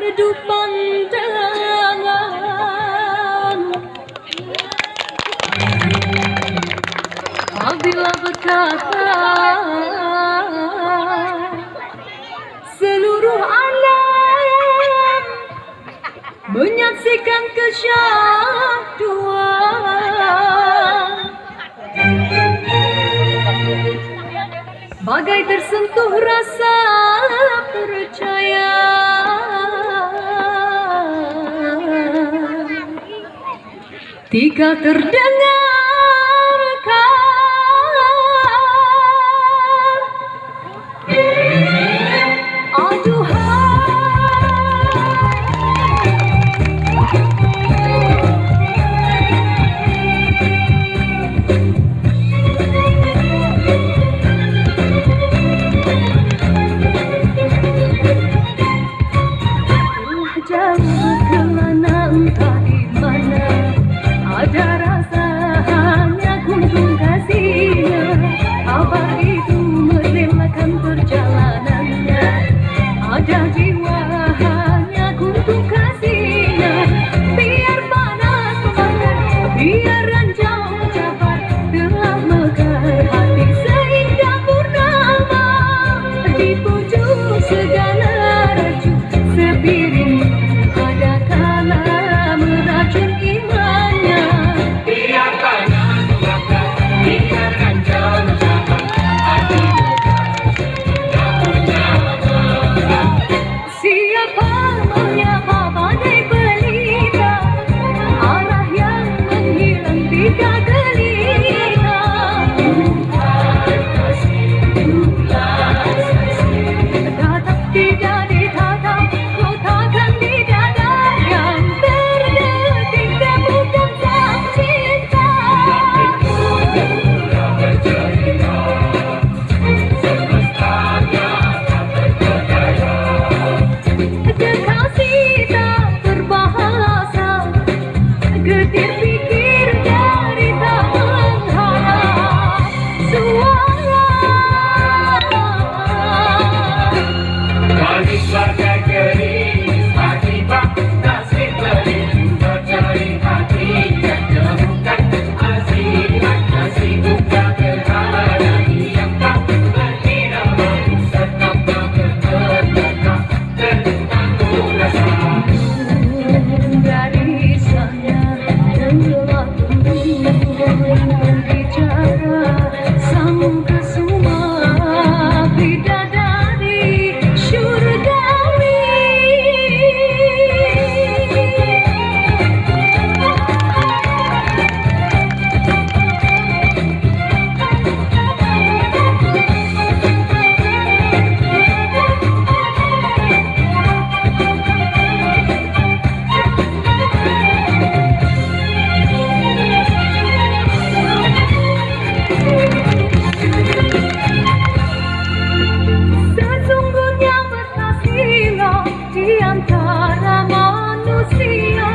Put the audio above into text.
redup pandangan. Apabila berkata seluruh alam menyaksikan kesyahduan, bagai tersentuh rasa percaya. Tika terdengarkan jauh ke mana entah di mana ada rasa hanya kunjung kasihnya. Kabar itu merelakan perjalanannya, ada jiwa hanya kunjung kasihnya. Biar panas membakar, biar ranjau mencapai, telah mekar hati seindah purnama. Di pucuk segala raju sepiring ada kala meracun imannya. Biar panas membakar, biar ranjau mencapai, hati tak punya apa. Siapa menyapa badai pelita, arah yang menghilang tiga gelita. Tuhan kasih, Tuhan kasih, Tatap tidak ditatap, kotakan di dada yang terdetik temukan sang cinta. mula bercerita, semestanya tak terpedaya. Kekasih tak berbahasa, getir pikir dari tak mengharap suara. Manis bagai gerimis hati bak, nasib beribu bercari hati yang temukan asimat. Kasih buka gerhana yang tak berkira malu, serta berkedekah tentang rasa. Dari sana telah tumbuh berbicara sang kesuma bidadari syurgawi. Sesungguhnya berkasihlah di antara manusia.